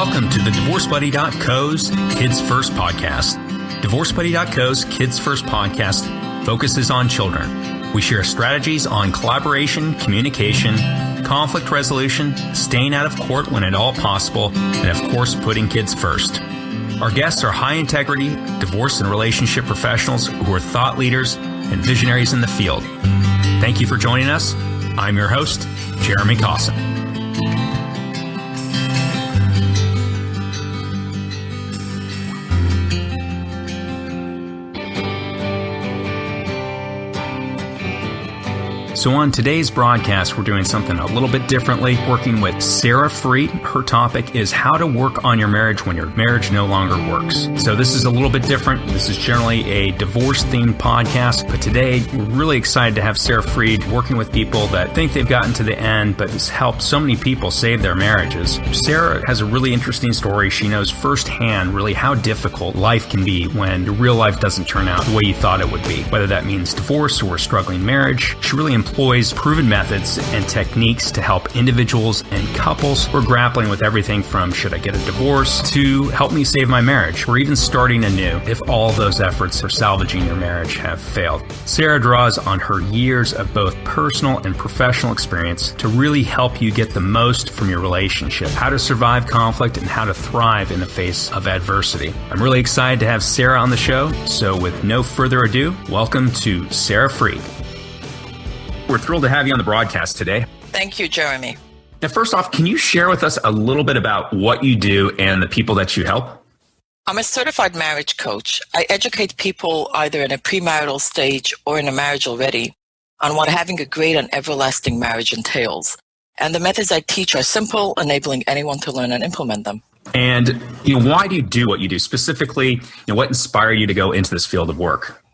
Welcome to the DivorceBuddy.co's Kids First podcast. DivorceBuddy.co's Kids First podcast focuses on children. We share strategies on collaboration, communication, conflict resolution, staying out of court when at all possible, and of course, putting kids first. Our guests are high-integrity divorce and relationship professionals who are thought leaders and visionaries in the field. Thank you for joining us. I'm your host, Jeremy Cawson. So on today's broadcast, we're doing something a little bit differently, working with Sarah Freed. Her topic is how to work on your marriage when your marriage no longer works. So this is a little bit different. This is generally a divorce-themed podcast, but today we're really excited to have Sarah Freed working with people that think they've gotten to the end, but has helped so many people save their marriages. Sarah has a really interesting story. She knows firsthand really how difficult life can be when your real life doesn't turn out the way you thought it would be, whether that means divorce or a struggling marriage. She really employs proven methods and techniques to help individuals and couples who are grappling with everything from should I get a divorce to help me save my marriage or even starting anew if all of those efforts for salvaging your marriage have failed. Sarah draws on her years of both personal and professional experience to really help you get the most from your relationship, how to survive conflict and how to thrive in the face of adversity. I'm really excited to have Sarah on the show, so with no further ado, welcome to Sarah Freed. We're thrilled to have you on the broadcast today. Thank you, Jeremy. Now, first off, can you share with us a little bit about what you do and the people that you help? I'm a certified marriage coach. I educate people either in a premarital stage or in a marriage already on what having a great and everlasting marriage entails. And the methods I teach are simple, enabling anyone to learn and implement them. And why do you do what you do? Specifically, what inspired you to go into this field of work?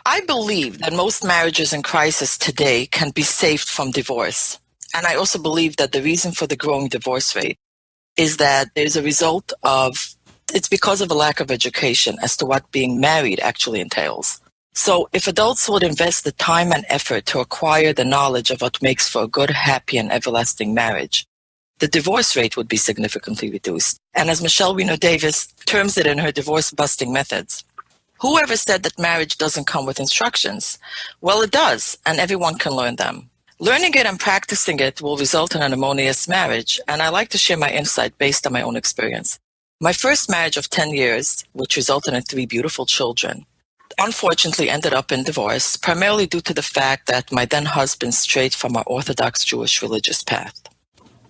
I believe that most marriages in crisis today can be saved from divorce. And I also believe that the reason for the growing divorce rate is that there's a result of, it's because of a lack of education as to what being married actually entails. So if adults would invest the time and effort to acquire the knowledge of what makes for a good, happy, and everlasting marriage, the divorce rate would be significantly reduced. And as Michelle Reno Davis terms it in her divorce-busting methods, whoever said that marriage doesn't come with instructions? Well, it does, and everyone can learn them. Learning it and practicing it will result in an harmonious marriage, and I like to share my insight based on my own experience. My first marriage of 10 years, which resulted in 3 beautiful children, unfortunately ended up in divorce, primarily due to the fact that my then husband strayed from our Orthodox Jewish religious path.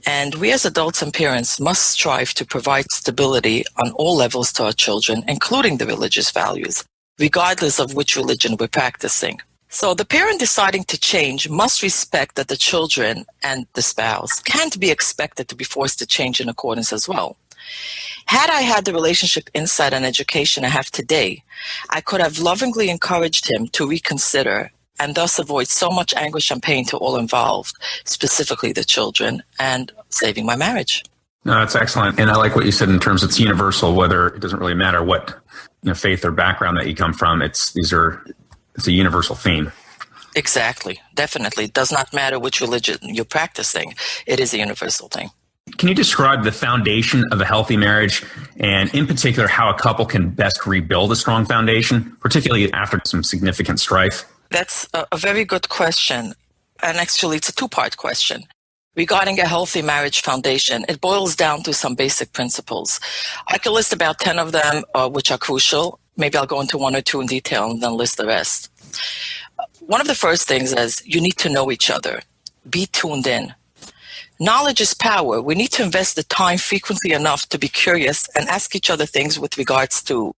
And we as adults and parents must strive to provide stability on all levels to our children, including the religious values, regardless of which religion we're practicing. So the parent deciding to change must respect that the children and the spouse can't be expected to be forced to change in accordance as well. Had I had the relationship insight and education I have today, I could have lovingly encouraged him to reconsider and thus avoid so much anguish and pain to all involved, specifically the children, and saving my marriage. No, that's excellent. And I like what you said in terms it's universal, whether it doesn't really matter what faith or background that you come from. It's a universal theme. Exactly. Definitely. It does not matter which religion you're practicing. It is a universal thing. Can you describe the foundation of a healthy marriage and in particular how a couple can best rebuild a strong foundation, particularly after some significant strife? That's a very good question. And actually, it's a 2-part question. Regarding a healthy marriage foundation, it boils down to some basic principles. I can list about 10 of them, which are crucial. Maybe I'll go into 1 or 2 in detail and then list the rest. One of the first things is you need to know each other. Be tuned in. Knowledge is power. We need to invest the time frequently enough to be curious and ask each other things with regards to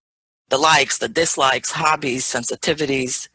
the likes, the dislikes, hobbies, sensitivities,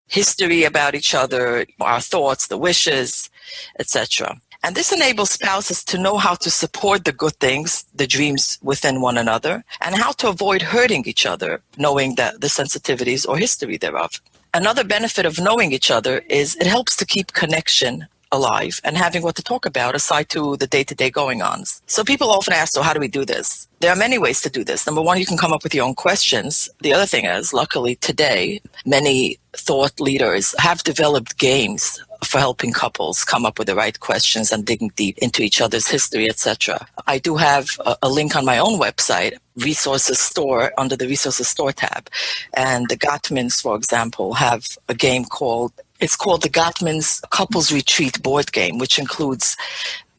history about each other, our thoughts, the wishes, etc. And this enables spouses to know how to support the good things, the dreams within one another, and how to avoid hurting each other, knowing the sensitivities or history thereof. Another benefit of knowing each other is it helps to keep connection alive and having what to talk about aside to the day-to-day going-ons. So people often ask, so how do we do this? There are many ways to do this. Number one, you can come up with your own questions. The other thing is, luckily today, many thought leaders have developed games for helping couples come up with the right questions and digging deep into each other's history, etc. I do have a link on my own website, Resources Store, under the Resources Store tab. And the Gottmans, for example, have a game called the Gottmans Couples Retreat board game, which includes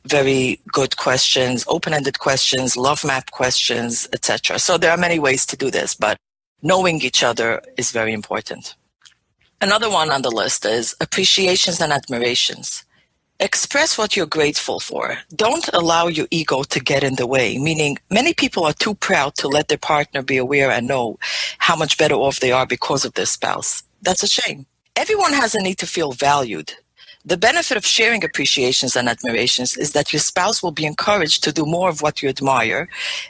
very good questions, open-ended questions, love map questions, etc. So there are many ways to do this, but knowing each other is very important. Another one on the list is appreciations and admirations. Express what you're grateful for. Don't allow your ego to get in the way, meaning many people are too proud to let their partner be aware and know how much better off they are because of their spouse. That's a shame. Everyone has a need to feel valued. The benefit of sharing appreciations and admirations is that your spouse will be encouraged to do more of what you admire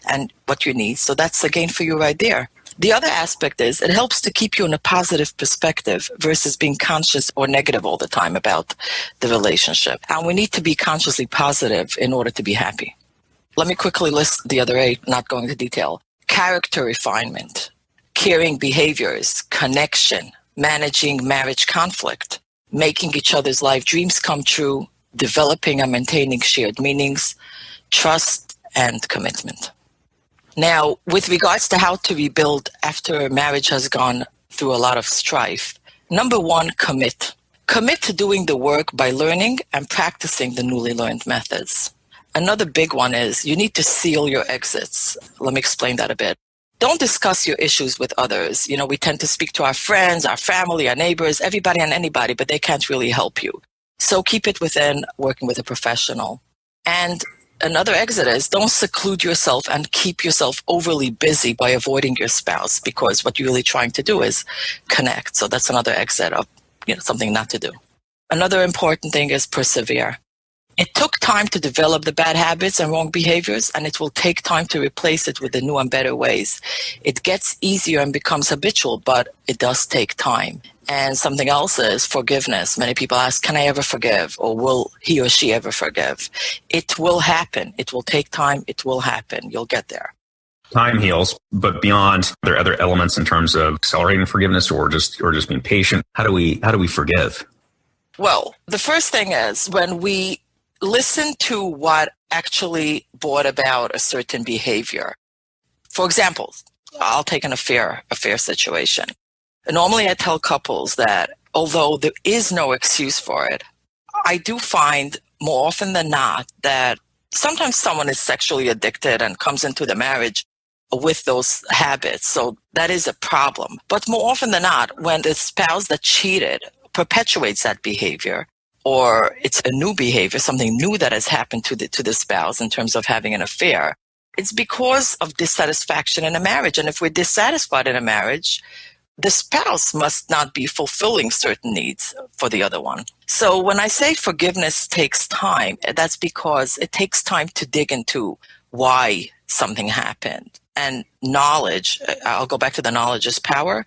and what you need. So that's a gain for you right there. The other aspect is it helps to keep you in a positive perspective versus being conscious or negative all the time about the relationship. And we need to be consciously positive in order to be happy. Let me quickly list the other 8, not going into detail. Character refinement, caring behaviors, connection, managing marriage conflict, making each other's life dreams come true, developing and maintaining shared meanings, trust, and commitment. Now, with regards to how to rebuild after marriage has gone through a lot of strife, number one, commit. Commit to doing the work by learning and practicing the newly learned methods. Another big one is you need to seal your exits. Let me explain that a bit. Don't discuss your issues with others. You know, we tend to speak to our friends, our family, our neighbors, everybody and anybody, but they can't really help you. So keep it within working with a professional. And another exit is don't seclude yourself and keep yourself overly busy by avoiding your spouse, because what you're really trying to do is connect. So that's another exit of, something not to do. Another important thing is persevere. It took time to develop the bad habits and wrong behaviors, and it will take time to replace it with the new and better ways. It gets easier and becomes habitual, but it does take time. And something else is forgiveness. Many people ask, can I ever forgive? Or will he or she ever forgive? It will happen. It will take time. It will happen. You'll get there. Time heals, but beyond, are there other elements in terms of accelerating forgiveness or just being patient? How do we forgive? Well, the first thing is when we listen to what actually brought about a certain behavior. For example, I'll take an affair situation. Normally I tell couples that although there is no excuse for it, I do find more often than not that sometimes someone is sexually addicted and comes into the marriage with those habits. So that is a problem. But more often than not, when the spouse that cheated perpetuates that behavior, or it's a new behavior, something new that has happened to the spouse in terms of having an affair, it's because of dissatisfaction in a marriage. And if we're dissatisfied in a marriage, the spouse must not be fulfilling certain needs for the other one. So when I say forgiveness takes time, that's because it takes time to dig into why something happened. And knowledge, I'll go back to the knowledge is power,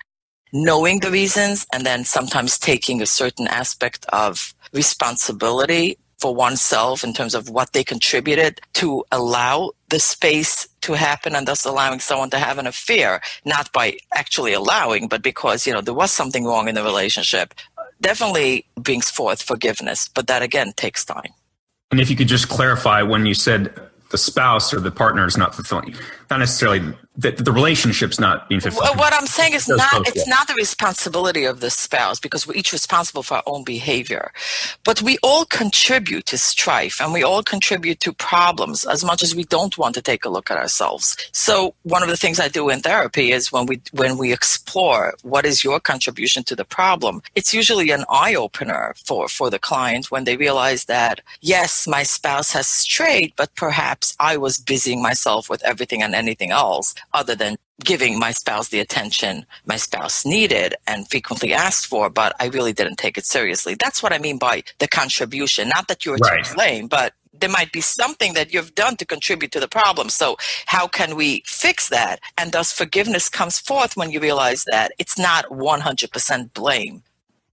knowing the reasons, and then sometimes taking a certain aspect of responsibility for oneself in terms of what they contributed to allow the space to happen, and thus allowing someone to have an affair, not by actually allowing, but because, there was something wrong in the relationship, definitely brings forth forgiveness. But that, again, takes time. And if you could just clarify, when you said the spouse or the partner is not fulfilling, not necessarily that the relationship's not being fulfilled. What I'm saying is it's not the responsibility of the spouse, because we're each responsible for our own behavior. But we all contribute to strife, and we all contribute to problems as much as we don't want to take a look at ourselves. So one of the things I do in therapy is when we explore what is your contribution to the problem, it's usually an eye-opener for the client when they realize that, yes, my spouse has strayed, but perhaps I was busying myself with everything and anything else other than giving my spouse the attention my spouse needed and frequently asked for, but I really didn't take it seriously. That's what I mean by the contribution. Not that you're to blame, but there might be something that you've done to contribute to the problem. So how can we fix that? And thus forgiveness comes forth when you realize that it's not 100% blame.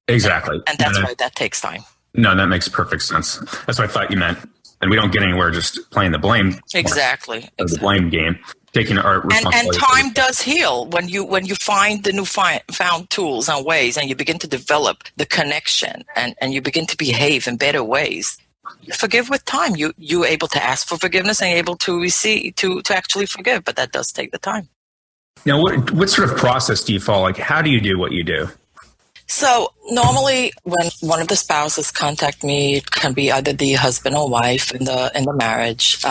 Exactly. And that's why that takes time. No, that makes perfect sense. That's what I thought you meant. And we don't get anywhere just playing the blame. Exactly. The blame game. Taking our responsibility. And time does heal when you find the new found tools and ways, and you begin to develop the connection, and you begin to behave in better ways. You forgive with time. You're able to ask for forgiveness and you're able to receive to actually forgive, but that does take the time. Now, what sort of process do you follow? Like, how do you do what you do? So normally when one of the spouses contact me, it can be either the husband or wife in the marriage.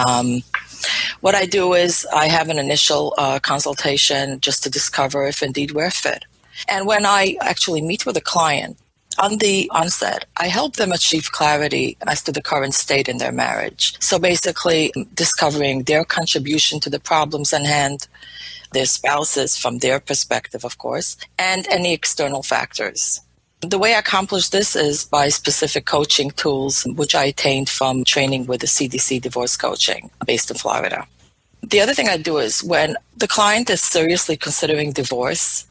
What I do is I have an initial consultation just to discover if indeed we're fit. And when I actually meet with a client, on the onset, I help them achieve clarity as to the current state in their marriage. So basically discovering their contribution to the problems in hand, their spouses from their perspective, of course, and any external factors. The way I accomplish this is by specific coaching tools, which I attained from training with the CDC divorce coaching based in Florida. The other thing I do is when the client is seriously considering divorce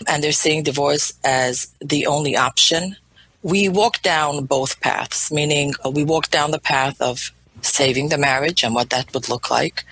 and they're seeing divorce as the only option, we walk down both paths, meaning we walk down the path of saving the marriage and what that would look like.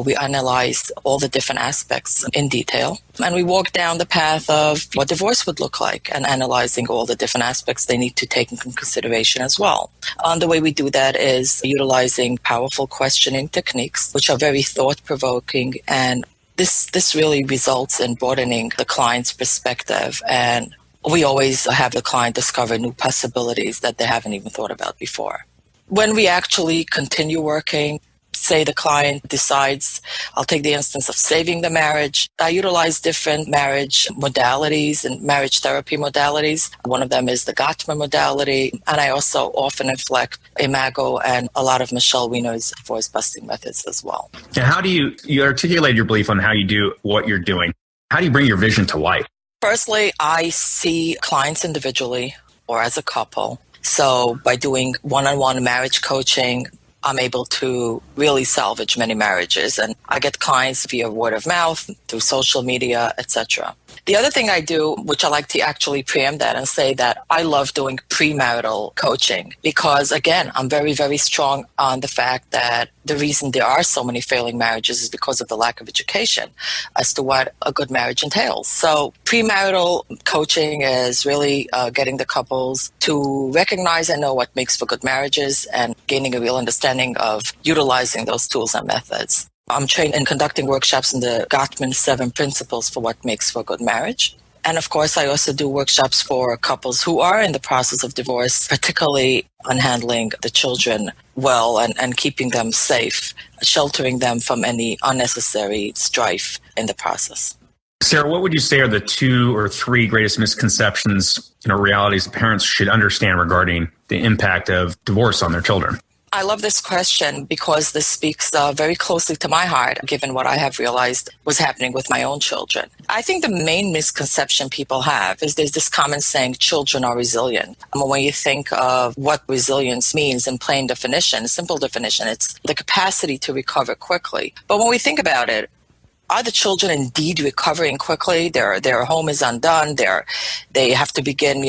We analyze all the different aspects in detail. And we walk down the path of what divorce would look like and analyzing all the different aspects they need to take into consideration as well. The way we do that is utilizing powerful questioning techniques, which are very thought-provoking, and this really results in broadening the client's perspective, and we always have the client discover new possibilities that they haven't even thought about before. When we actually continue working, say the client decides, I'll take the instance of saving the marriage, I utilize different marriage modalities and marriage therapy modalities. One of them is the Gottman modality, and I also often inflect Imago and a lot of Michelle Wiener's voice busting methods as well. And how do you articulate your belief on how you do what you're doing? How do you bring your vision to life? Firstly, I see clients individually or as a couple. So by doing one-on-one marriage coaching, I'm able to really salvage many marriages. And I get clients via word of mouth, through social media, etc. The other thing I do, which I like to actually preempt that and say that I love doing premarital coaching because, again, I'm very, very strong on the fact that the reason there are so many failing marriages is because of the lack of education as to what a good marriage entails. So premarital coaching is really getting the couples to recognize and know what makes for good marriages and gaining a real understanding of utilizing those tools and methods. I'm trained in conducting workshops in the Gottman 7 principles for what makes for a good marriage. And of course, I also do workshops for couples who are in the process of divorce, particularly on handling the children well and keeping them safe, sheltering them from any unnecessary strife in the process. Sarah, what would you say are the 2 or 3 greatest misconceptions, realities parents should understand regarding the impact of divorce on their children? I love this question because this speaks very closely to my heart, given what I have realized was happening with my own children. I think the main misconception people have is there's this common saying, children are resilient. When you think of what resilience means in plain definition, simple definition, it's the capacity to recover quickly. But when we think about it, are the children indeed recovering quickly? Their home is undone. They have to begin,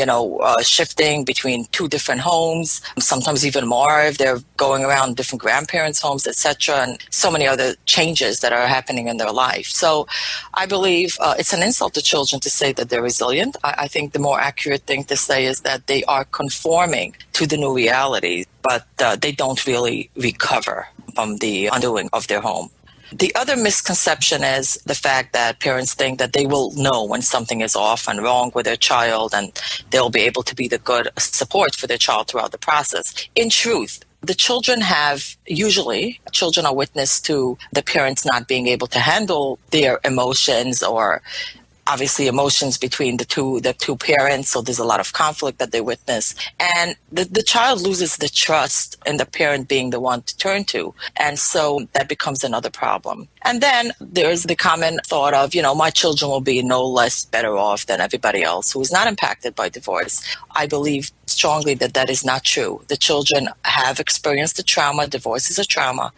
shifting between 2 different homes, sometimes even more if they're going around different grandparents' homes, etc., and so many other changes that are happening in their life. So I believe it's an insult to children to say that they're resilient. I think the more accurate thing to say is that they are conforming to the new reality, but they don't really recover from the undoing of their home. The other misconception is the fact that parents think that they will know when something is off and wrong with their child and they'll be able to be the good support for their child throughout the process. In truth, the children are witness to the parents not being able to handle their emotions or obviously emotions between the two parents, so there's a lot of conflict that they witness. And the child loses the trust in the parent being the one to turn to. And so that becomes another problem. And then there's the common thought of, my children will be no less better off than everybody else who is not impacted by divorce. I believe strongly that that is not true. The children have experienced the trauma. Divorce is a trauma.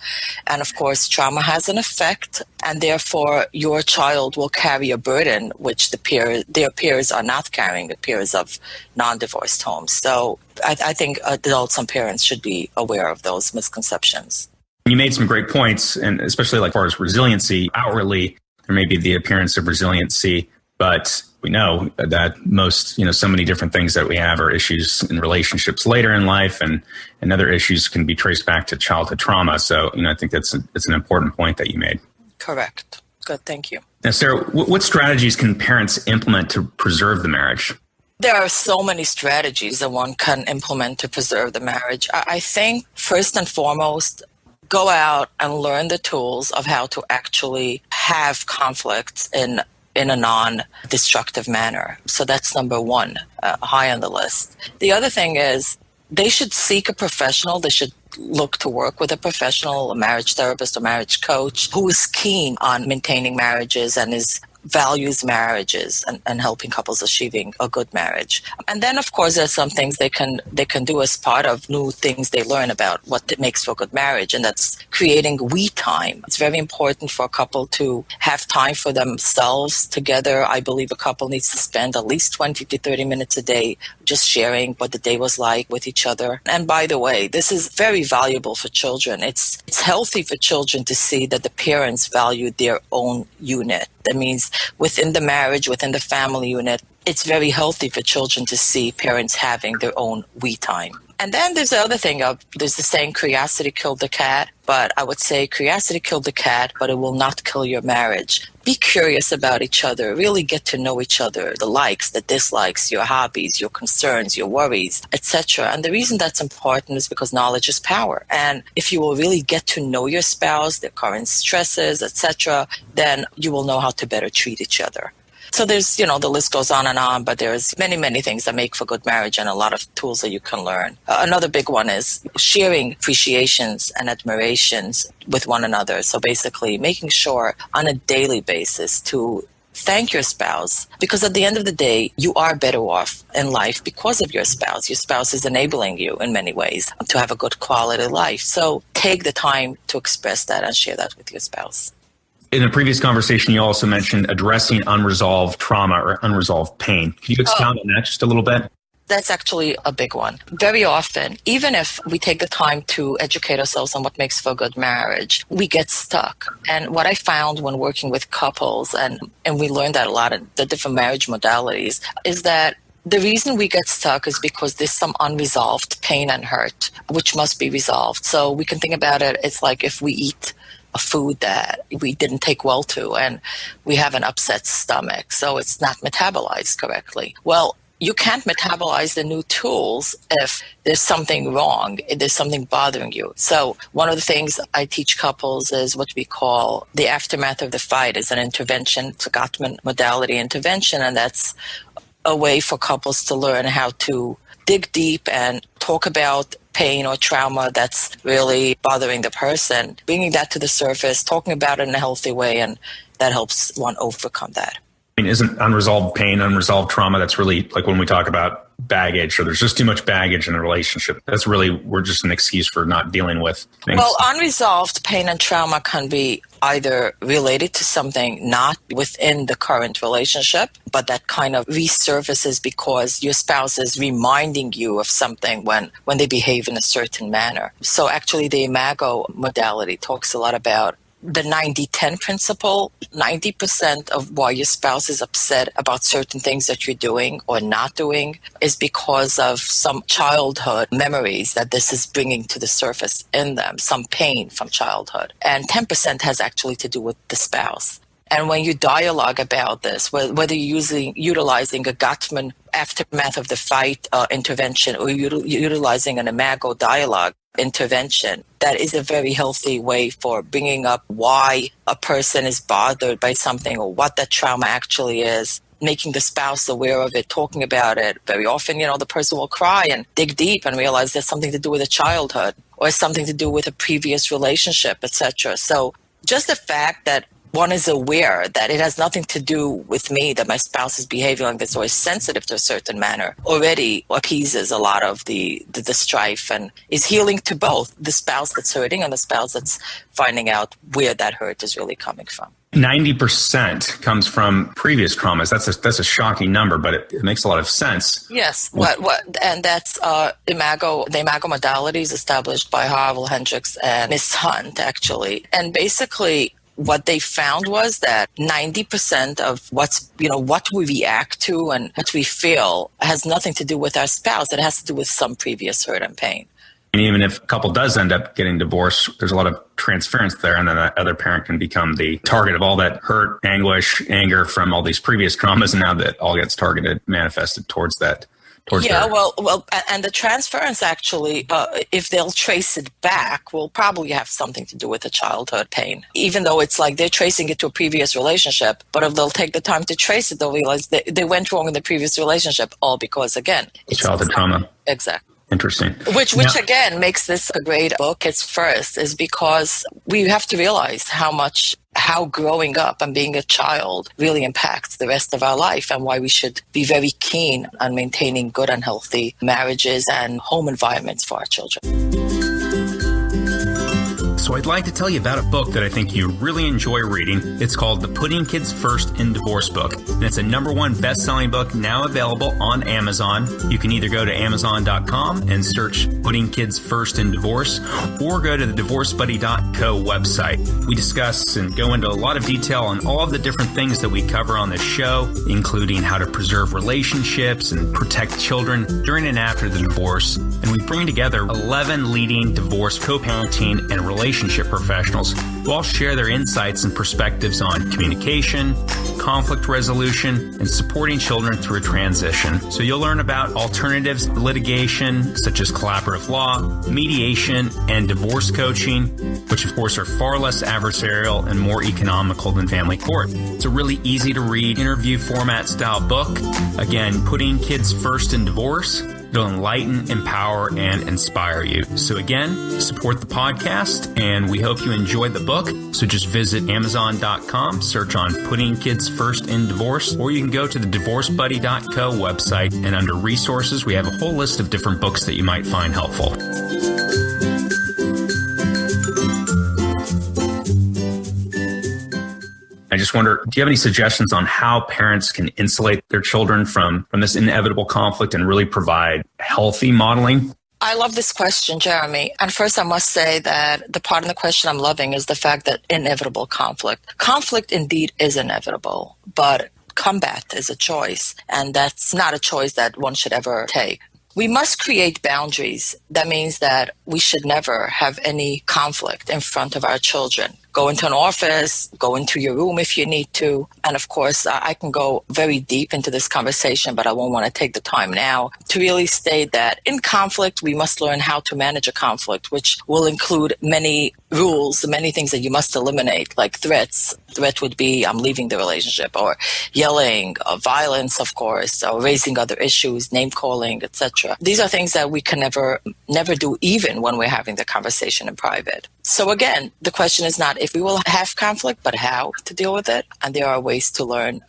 And of course, trauma has an effect. And therefore, your child will carry a burden which their peers are not carrying, the peers of non-divorced homes. So I think adults and parents should be aware of those misconceptions. You made some great points, and especially like as far as resiliency, outwardly, there may be the appearance of resiliency, but we know that most, so many different things that we have are issues in relationships later in life, and other issues can be traced back to childhood trauma. So, I think it's an important point that you made. Correct. Good. Thank you. Now, Sarah, what strategies can parents implement to preserve the marriage? There are so many strategies that one can implement to preserve the marriage. I think first and foremost, go out and learn the tools of how to actually have conflicts in a non-destructive manner. So that's number one, high on the list. The other thing is they should seek a professional. They should look to work with a professional, a marriage therapist or marriage coach who is keen on maintaining marriages and values marriages and helping couples achieving a good marriage. And then, of course, there's some things they can do as part of new things they learn about what makes for a good marriage, and that's creating we time. It's very important for a couple to have time for themselves together. I believe a couple needs to spend at least 20 to 30 minutes a day just sharing what the day was like with each other. And by the way, this is very valuable for children. It's healthy for children to see that the parents value their own unit. That means within the marriage, within the family unit, it's very healthy for children to see parents having their own we time. And then there's the other thing of, there's the saying, curiosity killed the cat. But I would say curiosity killed the cat, but it will not kill your marriage. Be curious about each other. Really get to know each other, the likes, the dislikes, your hobbies, your concerns, your worries, etc. And the reason that's important is because knowledge is power. And if you will really get to know your spouse, their current stresses, etc., then you will know how to better treat each other. So there's, the list goes on, but there's many, many things that make for good marriage and a lot of tools that you can learn. Another big one is sharing appreciations and admirations with one another. So basically making sure on a daily basis to thank your spouse, because at the end of the day, you are better off in life because of your spouse. Your spouse is enabling you in many ways to have a good quality life. So take the time to express that and share that with your spouse. In a previous conversation, you also mentioned addressing unresolved trauma or unresolved pain. Can you expound on that just a little bit? That's actually a big one. Very often, even if we take the time to educate ourselves on what makes for a good marriage, we get stuck. And what I found when working with couples, and we learned that a lot in the different marriage modalities, is that the reason we get stuck is because there's some unresolved pain and hurt, which must be resolved. So we can think about it, it's like if we eat a food that we didn't take well to and we have an upset stomach, so it's not metabolized correctly. Well, you can't metabolize the new tools if there's something wrong, if there's something bothering you. So one of the things I teach couples is what we call the aftermath of the fight is an intervention. It's a Gottman modality intervention, and that's a way for couples to learn how to dig deep and talk about pain or trauma that's really bothering the person, bringing that to the surface, talking about it in a healthy way, and that helps one overcome that. I mean, isn't unresolved pain, unresolved trauma, that's really like when we talk about baggage, or there's just too much baggage in a relationship. That's really, we're just an excuse for not dealing with things. Well, unresolved pain and trauma can be either related to something not within the current relationship, but that kind of resurfaces because your spouse is reminding you of something when they behave in a certain manner. So actually the Imago modality talks a lot about the 90-10 principle. 90% of why your spouse is upset about certain things that you're doing or not doing is because of some childhood memories that this is bringing to the surface in them, some pain from childhood. And 10% has actually to do with the spouse. And when you dialogue about this, whether you're utilizing a Gottman aftermath of the fight intervention or utilizing an Imago dialogue intervention, that is a very healthy way for bringing up why a person is bothered by something or what that trauma actually is, making the spouse aware of it, talking about it. Very often, the person will cry and dig deep and realize there's something to do with a childhood or something to do with a previous relationship, etc. So just the fact that one is aware that it has nothing to do with me, that my spouse is behaving like this or is sensitive to a certain manner, already appeases a lot of the strife and is healing to both the spouse that's hurting and the spouse that's finding out where that hurt is really coming from. 90% comes from previous traumas. That's a shocking number, but it makes a lot of sense. Yes, and that's the imago modalities established by Harville Hendricks and Miss Hunt, actually. And basically, what they found was that 90% of what we react to and what we feel has nothing to do with our spouse. It has to do with some previous hurt and pain. And even if a couple does end up getting divorced, there's a lot of transference there, and then that other parent can become the target of all that hurt, anguish, anger from all these previous traumas, and now that all gets targeted, manifested towards that. Well, and the transference actually, if they'll trace it back, will probably have something to do with the childhood pain. Even though it's like they're tracing it to a previous relationship, but if they'll take the time to trace it, they'll realize they went wrong in the previous relationship, all because, again, it's childhood trauma. Exactly. Interesting. Which again makes this a great book. It's first is because we have to realize how growing up and being a child really impacts the rest of our life, and why we should be very keen on maintaining good and healthy marriages and home environments for our children. So I'd like to tell you about a book that I think you really enjoy reading. It's called The Putting Kids First in Divorce book. And it's a #1 best-selling book now available on Amazon. You can either go to Amazon.com and search Putting Kids First in Divorce, or go to the divorcebuddy.co website. We discuss and go into a lot of detail on all of the different things that we cover on this show, including how to preserve relationships and protect children during and after the divorce. And we bring together 11 leading divorce, co-parenting, and relationship professionals who all share their insights and perspectives on communication, conflict resolution, and supporting children through a transition. So you'll learn about alternatives to litigation, such as collaborative law, mediation, and divorce coaching, which of course are far less adversarial and more economical than family court. It's a really easy to read interview format style book. Again, Putting Kids First in Divorce. It'll enlighten, empower, and inspire you. So again, support the podcast, and we hope you enjoyed the book. So just visit Amazon.com, search on Putting Kids First in Divorce, or you can go to the divorcebuddy.co website, and under resources, we have a whole list of different books that you might find helpful. I just wonder, do you have any suggestions on how parents can insulate their children from this inevitable conflict and really provide healthy modeling? I love this question, Jeremy. And first, I must say that the part of the question I'm loving is the fact that inevitable conflict. Conflict indeed is inevitable, but combat is a choice, and that's not a choice that one should ever take. We must create boundaries. That means that we should never have any conflict in front of our children. Go into an office, go into your room if you need to. And of course, I can go very deep into this conversation, but I won't want to take the time now to really state that in conflict, we must learn how to manage a conflict, which will include many rules, many things that you must eliminate, like threats. Threat would be, I'm leaving the relationship, or yelling, violence, of course, or raising other issues, name calling, etc. These are things that we can never do, even when we're having the conversation in private. So again, the question is not if we will have conflict, but how to deal with it. And there are ways to learn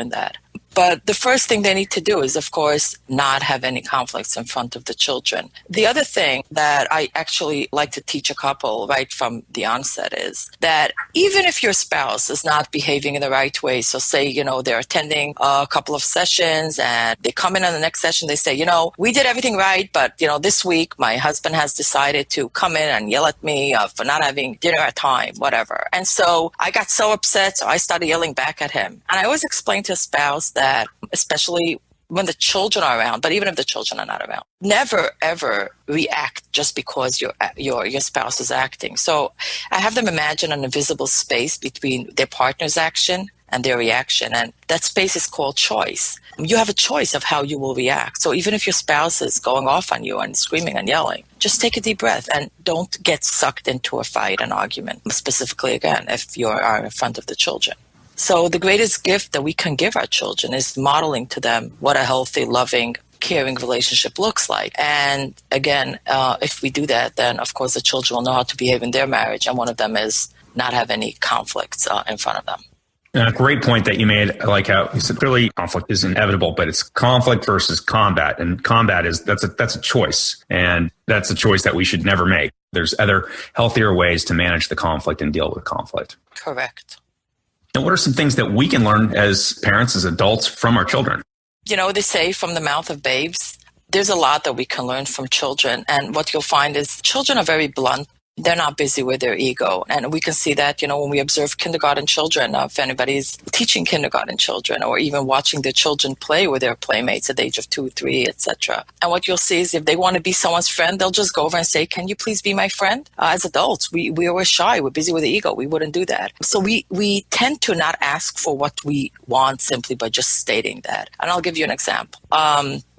that. But the first thing they need to do is, of course, not have any conflicts in front of the children. The other thing that I actually like to teach a couple right from the onset is that even if your spouse is not behaving in the right way, so say, they're attending a couple of sessions and they come in on the next session, they say, we did everything right, but, this week my husband has decided to come in and yell at me for not having dinner at time, whatever. And so I got so upset, so I started yelling back at him. And I always explain to a spouse that especially when the children are around, but even if the children are not around, never ever react just because your spouse is acting. So I have them imagine an invisible space between their partner's action and their reaction, and that space is called choice. You have a choice of how you will react. So even if your spouse is going off on you and screaming and yelling, just take a deep breath and don't get sucked into a fight, an argument, specifically, again, if you are in front of the children. So the greatest gift that we can give our children is modeling to them what a healthy, loving, caring relationship looks like. And again, if we do that, then of course the children will know how to behave in their marriage. And one of them is not have any conflicts in front of them. A great point that you made. I like how you said clearly conflict is inevitable, but it's conflict versus combat. And combat that's a choice. And that's a choice that we should never make. There's other healthier ways to manage the conflict and deal with conflict. Correct. And what are some things that we can learn as parents, as adults, from our children? They say from the mouth of babes, there's a lot that we can learn from children. And what you'll find is children are very blunt. They're not busy with their ego. And we can see that, when we observe kindergarten children, if anybody's teaching kindergarten children or even watching their children play with their playmates at the age of 2, 3, etc. And what you'll see is if they want to be someone's friend, they'll just go over and say, can you please be my friend? As adults, we are shy. We're busy with the ego. We wouldn't do that. So we tend to not ask for what we want simply by just stating that. And I'll give you an example.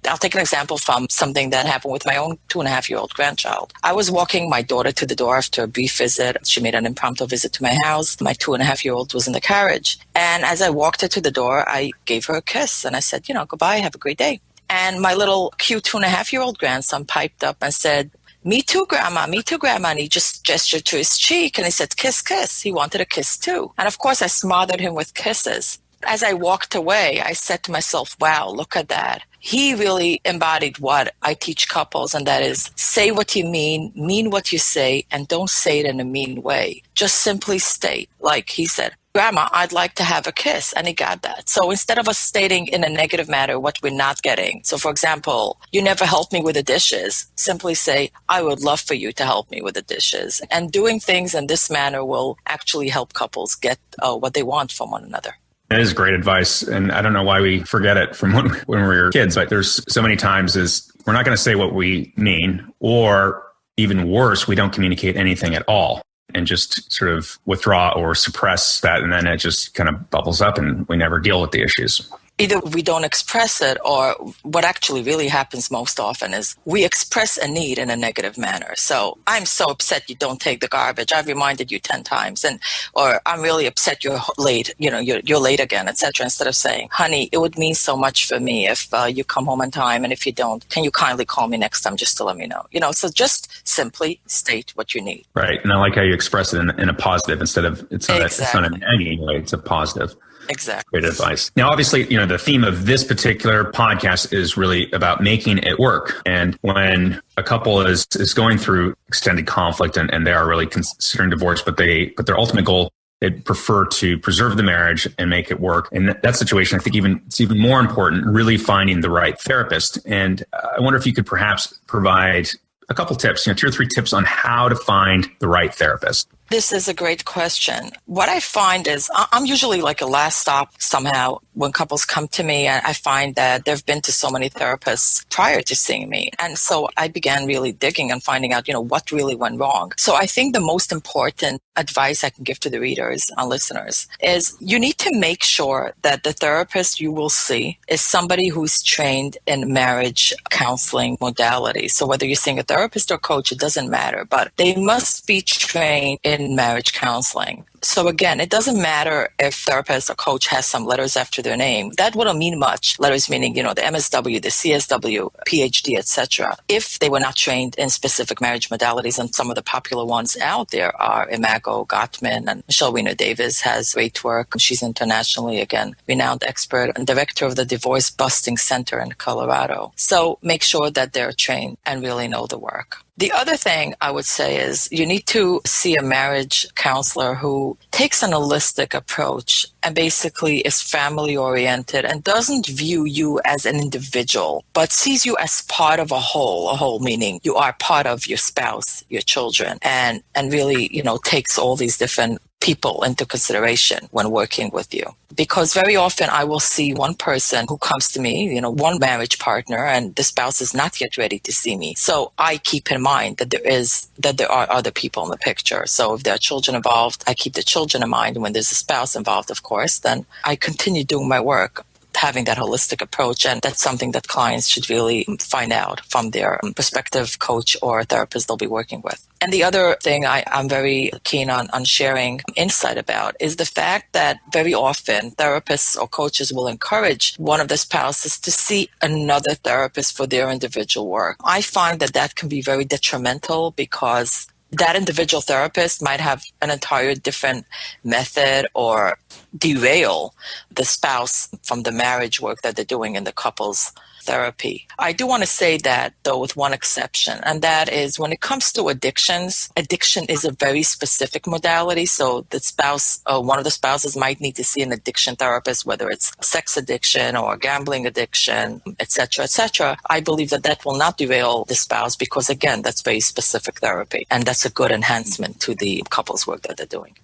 I'll take an example from something that happened with my own 2.5-year-old grandchild. I was walking my daughter to the door after a brief visit. She made an impromptu visit to my house. My 2.5-year-old was in the carriage. And as I walked her to the door, I gave her a kiss. And I said, goodbye, have a great day. And my little cute 2.5-year-old grandson piped up and said, me too, Grandma, me too, Grandma. And he just gestured to his cheek and he said, kiss, kiss. He wanted a kiss too. And of course, I smothered him with kisses. As I walked away, I said to myself, wow, look at that. He really embodied what I teach couples, and that is say what you mean what you say, and don't say it in a mean way. Just simply state, like he said, Grandma, I'd like to have a kiss. And he got that. So instead of us stating in a negative manner what we're not getting. So for example, you never helped me with the dishes. Simply say, I would love for you to help me with the dishes. And doing things in this manner will actually help couples get what they want from one another. That is great advice. And I don't know why we forget it from when we were kids, but there's so many times is we're not going to say what we mean, or even worse, we don't communicate anything at all and just sort of withdraw or suppress that. And then it just kind of bubbles up and we never deal with the issues. Either we don't express it, or what actually really happens most often is we express a need in a negative manner. So I'm so upset you don't take the garbage. I've reminded you 10 times. Or I'm really upset you're late. You're late again, etc. Instead of saying, honey, it would mean so much for me if you come home on time. And if you don't, can you kindly call me next time just to let me know? So just simply state what you need. Right. And I like how you express it in a positive instead of, it's not a negative way, it's a positive. Exactly. Great advice. Now, obviously, the theme of this particular podcast is really about making it work. And when a couple is going through extended conflict and they are really considering divorce, but their ultimate goal, they prefer to preserve the marriage and make it work. In that situation, I think it's even more important, really finding the right therapist. And I wonder if you could perhaps provide a couple tips, 2 or 3 tips on how to find the right therapist. This is a great question. What I find is I'm usually like a last stop somehow when couples come to me. I find that they've been to so many therapists prior to seeing me. And so I began really digging and finding out, what really went wrong. So I think the most important advice I can give to the readers and listeners is you need to make sure that the therapist you will see is somebody who's trained in marriage counseling modalities. So whether you're seeing a therapist or coach, it doesn't matter, but they must be trained in marriage counseling. So again, it doesn't matter if therapist or coach has some letters after their name. That wouldn't mean much. Letters meaning, the MSW, the CSW, PhD, etc. If they were not trained in specific marriage modalities, and some of the popular ones out there are Imago, Gottman, and Michelle Weiner Davis has great work. She's internationally, again, renowned expert and director of the Divorce Busting Center in Colorado. So make sure that they're trained and really know the work. The other thing I would say is you need to see a marriage counselor who takes an holistic approach and basically is family oriented and doesn't view you as an individual, but sees you as part of a whole meaning you are part of your spouse, your children, and really, takes all these different people into consideration when working with you. Because very often I will see one person who comes to me, one marriage partner, and the spouse is not yet ready to see me. So I keep in mind that there are other people in the picture. So if there are children involved, I keep the children in mind. And when there's a spouse involved, of course, then I continue doing my work, having that holistic approach. And that's something that clients should really find out from their prospective coach or therapist they'll be working with. And the other thing I'm very keen on sharing insight about is the fact that very often therapists or coaches will encourage one of the spouses to see another therapist for their individual work. I find that can be very detrimental because that individual therapist might have an entire different method or derail the spouse from the marriage work that they're doing in the couples therapy. I do want to say that, though, with one exception, and that is when it comes to addictions, addiction is a very specific modality. So the spouse, one of the spouses might need to see an addiction therapist, whether it's sex addiction or gambling addiction, et cetera, I believe that that will not derail the spouse because, again, that's very specific therapy. And that's a good enhancement to the couples work that they're doing.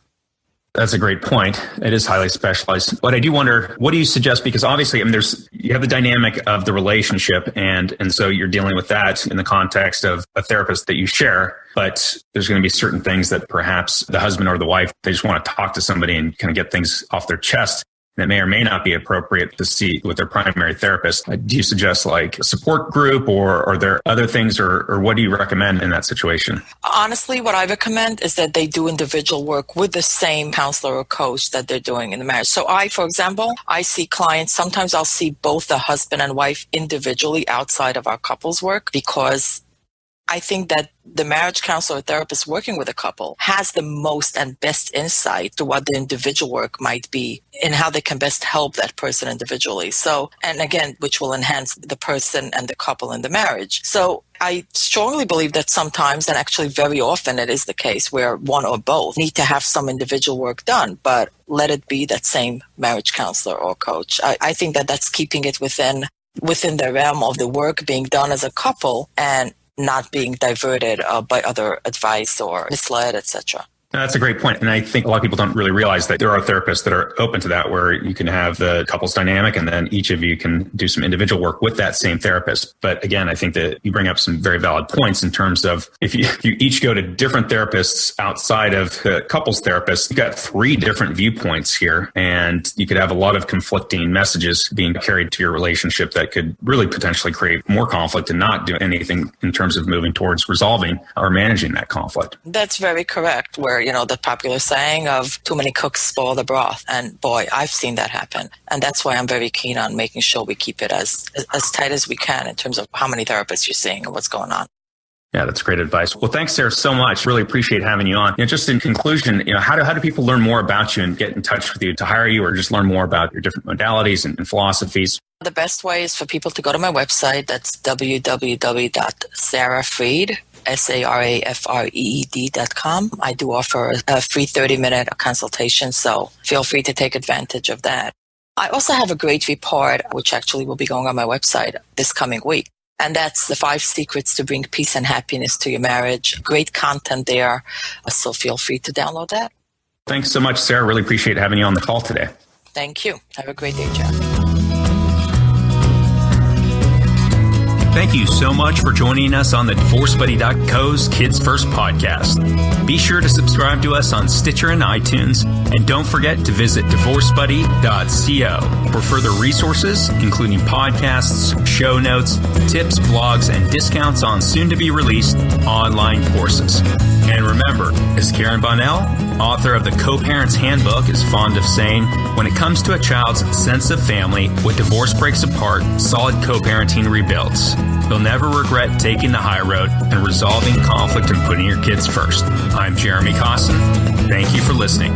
That's a great point. It is highly specialized. But I do wonder, what do you suggest? Because obviously, I mean, you have the dynamic of the relationship, and so you're dealing with that in the context of a therapist that you share. But there's going to be certain things that perhaps the husband or the wife, they just want to talk to somebody and kind of get things off their chest that may or may not be appropriate to see with their primary therapist. Do you suggest like a support group, or are there other things, or what do you recommend in that situation? Honestly, what I recommend is that they do individual work with the same counselor or coach that they're doing in the marriage. So for example, I see clients, sometimes I'll see both the husband and wife individually outside of our couples work, because I think that the marriage counselor or therapist working with a couple has the most and best insight to what the individual work might be and how they can best help that person individually. So, and again, which will enhance the person and the couple in the marriage. So I strongly believe that sometimes, and actually very often it is the case, where one or both need to have some individual work done, but let it be that same marriage counselor or coach. I think that that's keeping it within the realm of the work being done as a couple and not being diverted by other advice or misled, etc. That's a great point. And I think a lot of people don't really realize that there are therapists that are open to that, where you can have the couples dynamic and then each of you can do some individual work with that same therapist. But again, I think that you bring up some very valid points in terms of if you each go to different therapists outside of the couples therapist, you've got 3 different viewpoints here, and you could have a lot of conflicting messages being carried to your relationship that could really potentially create more conflict and not do anything in terms of moving towards resolving or managing that conflict. That's very correct, where the popular saying of too many cooks spoil the broth. And boy, I've seen that happen. And that's why I'm very keen on making sure we keep it as tight as we can in terms of how many therapists you're seeing and what's going on. Yeah, that's great advice. Well, thanks, Sarah, so much. Really appreciate having you on. Just in conclusion, how do people learn more about you and get in touch with you to hire you, or just learn more about your different modalities and philosophies? The best way is for people to go to my website. That's www.sarafreed.com. sarafreed.com. I do offer a free 30-minute consultation, so feel free to take advantage of that. I also have a great report, which actually will be going on my website this coming week, and that's the 5 secrets to bring peace and happiness to your marriage. Great content there, so feel free to download that. Thanks so much, Sarah. Really appreciate having you on the call today. Thank you. Have a great day, Jeff. Thank you so much for joining us on the DivorceBuddy.co's Kids First podcast. Be sure to subscribe to us on Stitcher and iTunes, and don't forget to visit DivorceBuddy.co for further resources, including podcasts, show notes, tips, blogs, and discounts on soon-to-be-released online courses. And remember, as Karen Bonnell, author of the Co-Parent's Handbook, is fond of saying, when it comes to a child's sense of family, what divorce breaks apart, solid co-parenting rebuilds. You'll never regret taking the high road and resolving conflict and putting your kids first. I'm Jeremy Costin. Thank you for listening.